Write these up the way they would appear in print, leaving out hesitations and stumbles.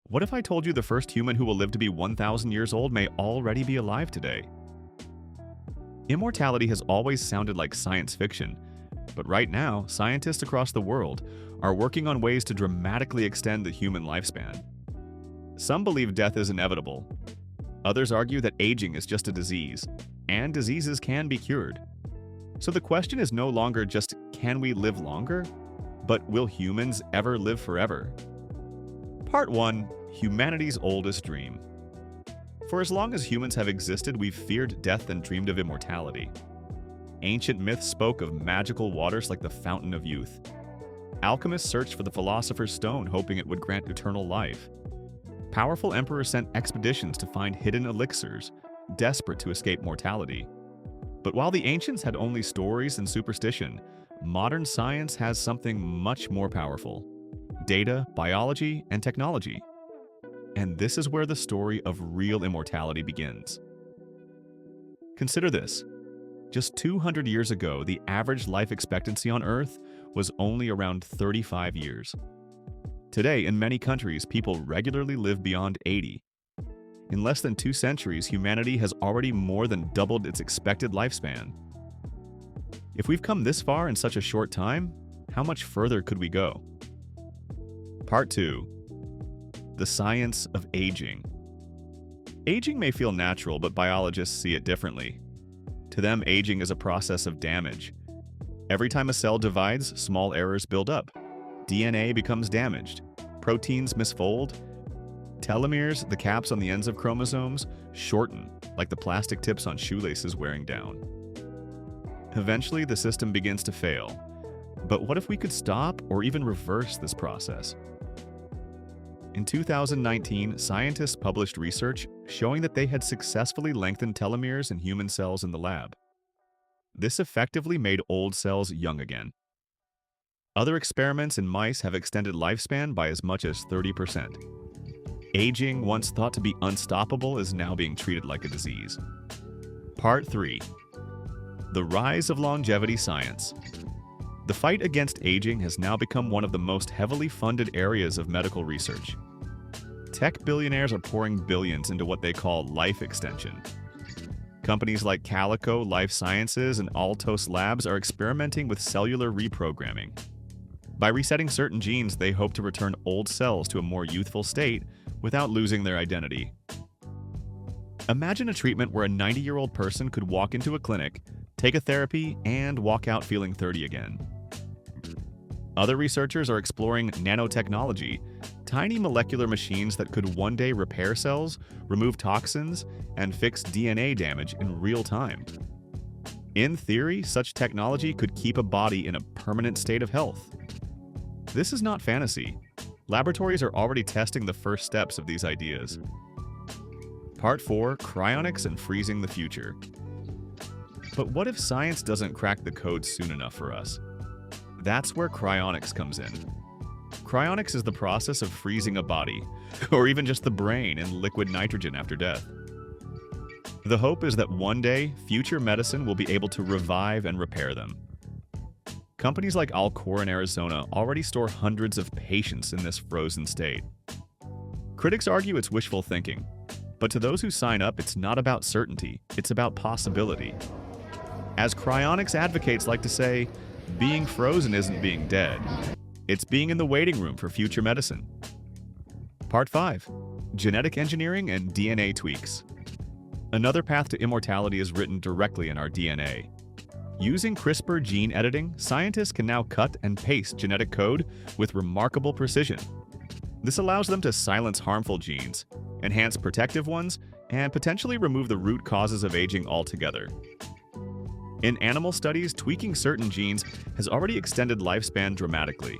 What if I told you the first human who will live to be 1,000 years old may already be alive today? Immortality has always sounded like science fiction, but right now, scientists across the world are working on ways to dramatically extend the human lifespan. Some believe death is inevitable. Others argue that aging is just a disease, and diseases can be cured. So the question is no longer just, can we live longer? But will humans ever live forever? Part 1. Humanity's oldest dream. For as long as humans have existed, we've feared death and dreamed of immortality. Ancient myths spoke of magical waters like the fountain of youth. Alchemists searched for the philosopher's stone, hoping it would grant eternal life. Powerful emperors sent expeditions to find hidden elixirs, desperate to escape mortality. But while the ancients had only stories and superstition, modern science has something much more powerful: data, biology, and technology. And this is where the story of real immortality begins. Consider this. Just 200 years ago, the average life expectancy on Earth was only around 35 years. Today, in many countries, people regularly live beyond 80. In less than 2 centuries, humanity has already more than doubled its expected lifespan. If we've come this far in such a short time, how much further could we go? Part 2. The science of aging. Aging may feel natural, but biologists see it differently. To them, aging is a process of damage. Every time a cell divides, small errors build up. DNA becomes damaged. Proteins misfold. Telomeres, the caps on the ends of chromosomes, shorten, like the plastic tips on shoelaces wearing down. Eventually, the system begins to fail. But what if we could stop or even reverse this process? In 2019, scientists published research showing that they had successfully lengthened telomeres in human cells in the lab. This effectively made old cells young again. Other experiments in mice have extended lifespan by as much as 30%. Aging, once thought to be unstoppable, is now being treated like a disease. Part 3. The rise of longevity science. The fight against aging has now become one of the most heavily funded areas of medical research. Tech billionaires are pouring billions into what they call life extension. Companies like Calico Life Sciences and Altos Labs are experimenting with cellular reprogramming. By resetting certain genes, they hope to return old cells to a more youthful state without losing their identity. Imagine a treatment where a 90-year-old person could walk into a clinic, take a therapy, and walk out feeling 30 again. Other researchers are exploring nanotechnology, tiny molecular machines that could one day repair cells, remove toxins, and fix DNA damage in real time. In theory, such technology could keep a body in a permanent state of health. This is not fantasy. Laboratories are already testing the first steps of these ideas. Part 4. Cryonics and freezing the future. But what if science doesn't crack the code soon enough for us? That's where cryonics comes in. Cryonics is the process of freezing a body, or even just the brain, in liquid nitrogen after death. The hope is that one day, future medicine will be able to revive and repair them. Companies like Alcor in Arizona already store hundreds of patients in this frozen state. Critics argue it's wishful thinking, but to those who sign up, it's not about certainty, it's about possibility. As cryonics advocates like to say, being frozen isn't being dead. It's being in the waiting room for future medicine. Part 5. Genetic engineering and DNA tweaks. Another path to immortality is written directly in our DNA. Using CRISPR gene editing, scientists can now cut and paste genetic code with remarkable precision. This allows them to silence harmful genes, enhance protective ones, and potentially remove the root causes of aging altogether. In animal studies, tweaking certain genes has already extended lifespan dramatically.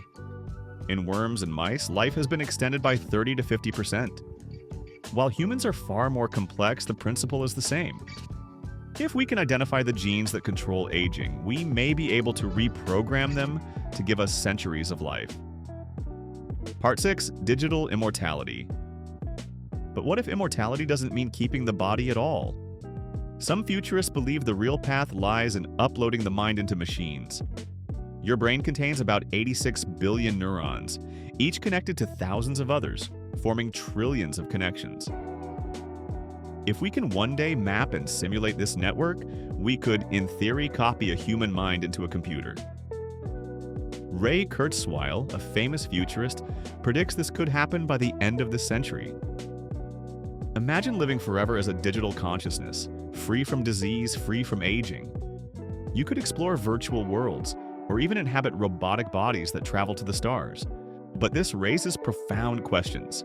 In worms and mice, life has been extended by 30 to 50%. While humans are far more complex, the principle is the same. If we can identify the genes that control aging, we may be able to reprogram them to give us centuries of life. Part 6. Digital immortality. But what if immortality doesn't mean keeping the body at all? Some futurists believe the real path lies in uploading the mind into machines. Your brain contains about 86 billion neurons, each connected to thousands of others. forming trillions of connections. If we can one day map and simulate this network, we could, in theory, copy a human mind into a computer. Ray Kurzweil, a famous futurist, predicts this could happen by the end of this century. Imagine living forever as a digital consciousness, free from disease, free from aging. You could explore virtual worlds, or even inhabit robotic bodies that travel to the stars. But this raises profound questions.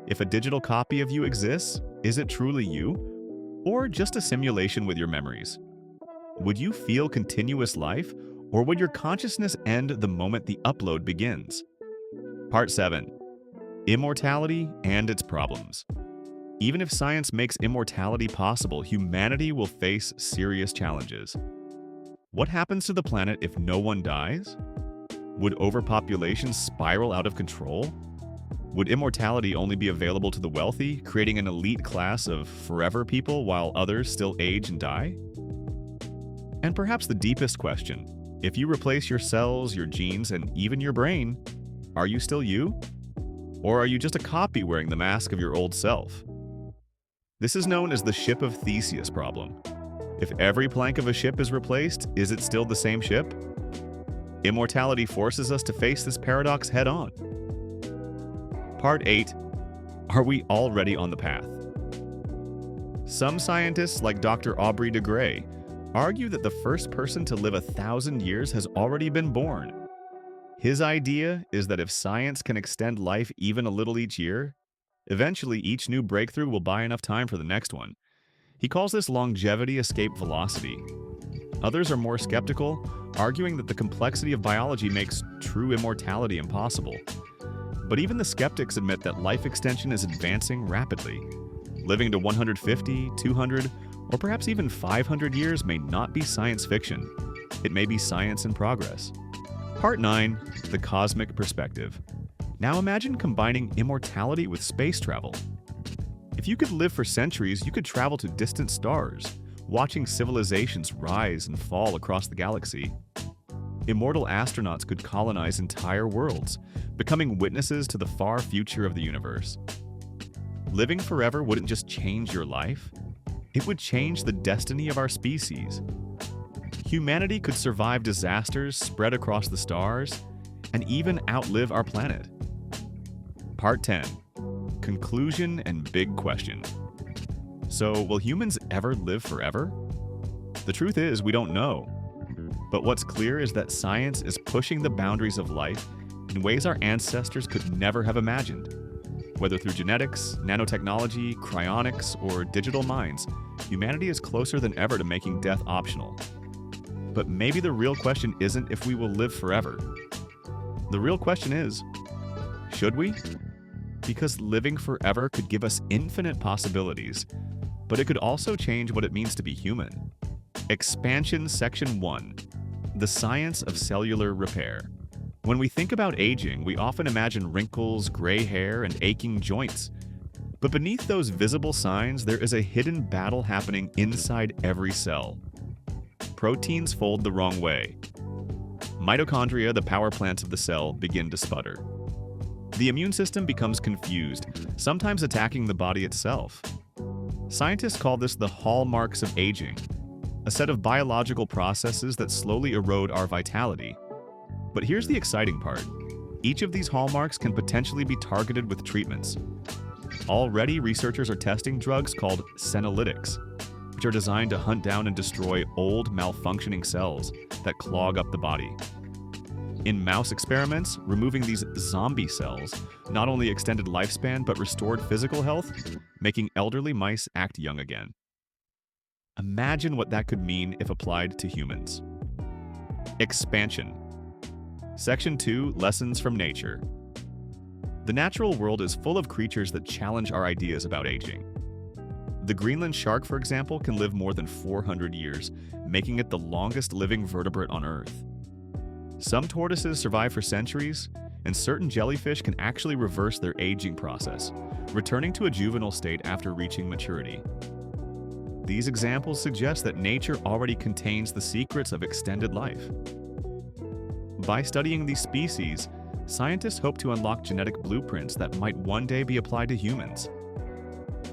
If a digital copy of you exists, is it truly you? Or just a simulation with your memories? Would you feel continuous life, or would your consciousness end the moment the upload begins? Part 7. Immortality and its problems. Even if science makes immortality possible, humanity will face serious challenges. What happens to the planet if no one dies? Would overpopulation spiral out of control? Would immortality only be available to the wealthy, creating an elite class of forever people while others still age and die? And perhaps the deepest question, if you replace your cells, your genes, and even your brain, are you still you? Or are you just a copy wearing the mask of your old self? This is known as the ship of Theseus problem. If every plank of a ship is replaced, is it still the same ship? Immortality forces us to face this paradox head-on. Part 8. Are we already on the path? Some scientists, like Dr. Aubrey de Grey, argue that the first person to live 1,000 years has already been born. His idea is that if science can extend life even a little each year, eventually each new breakthrough will buy enough time for the next one. He calls this longevity escape velocity. Others are more skeptical, arguing that the complexity of biology makes true immortality impossible. But even the skeptics admit that life extension is advancing rapidly. Living to 150, 200, or perhaps even 500 years may not be science fiction. It may be science in progress. Part 9. The cosmic perspective. Now imagine combining immortality with space travel. If you could live for centuries, you could travel to distant stars, watching civilizations rise and fall across the galaxy. Immortal astronauts could colonize entire worlds, becoming witnesses to the far future of the universe. Living forever wouldn't just change your life, it would change the destiny of our species. Humanity could survive disasters spread across the stars, and even outlive our planet. Part 10. Conclusion and big question. So, will humans ever live forever? The truth is, we don't know. But what's clear is that science is pushing the boundaries of life in ways our ancestors could never have imagined. Whether through genetics, nanotechnology, cryonics, or digital minds, humanity is closer than ever to making death optional. But maybe the real question isn't if we will live forever. The real question is, should we? Because living forever could give us infinite possibilities, but it could also change what it means to be human. Expansion Section 1. The science of cellular repair. When we think about aging, we often imagine wrinkles, gray hair, and aching joints. But beneath those visible signs, there is a hidden battle happening inside every cell. Proteins fold the wrong way. Mitochondria, the power plants of the cell, begin to sputter. The immune system becomes confused, sometimes attacking the body itself. Scientists call this the hallmarks of aging, a set of biological processes that slowly erode our vitality. But here's the exciting part. Each of these hallmarks can potentially be targeted with treatments. Already, researchers are testing drugs called senolytics, which are designed to hunt down and destroy old, malfunctioning cells that clog up the body. In mouse experiments, removing these zombie cells not only extended lifespan but restored physical health, making elderly mice act young again. Imagine what that could mean if applied to humans. Expansion. Section 2. Lessons from nature. The natural world is full of creatures that challenge our ideas about aging. The Greenland shark, for example, can live more than 400 years, making it the longest living vertebrate on Earth. Some tortoises survive for centuries, and certain jellyfish can actually reverse their aging process, returning to a juvenile state after reaching maturity. These examples suggest that nature already contains the secrets of extended life. By studying these species, Scientists hope to unlock genetic blueprints that might one day be applied to humans.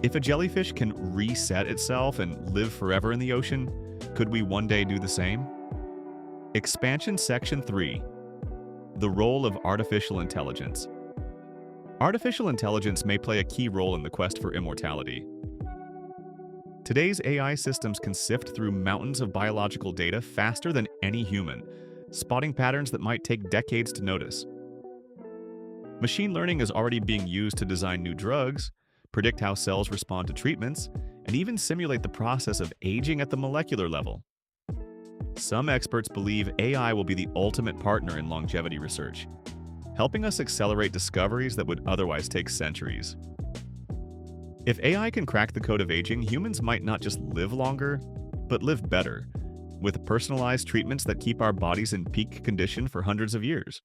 If a jellyfish can reset itself and live forever in the ocean, could we one day do the same? Expansion Section 3: The role of artificial intelligence. Artificial intelligence may play a key role in the quest for immortality. Today's AI systems can sift through mountains of biological data faster than any human, spotting patterns that might take decades to notice. Machine learning is already being used to design new drugs, predict how cells respond to treatments, and even simulate the process of aging at the molecular level. Some experts believe AI will be the ultimate partner in longevity research, helping us accelerate discoveries that would otherwise take centuries. If AI can crack the code of aging, humans might not just live longer, but live better, with personalized treatments that keep our bodies in peak condition for hundreds of years.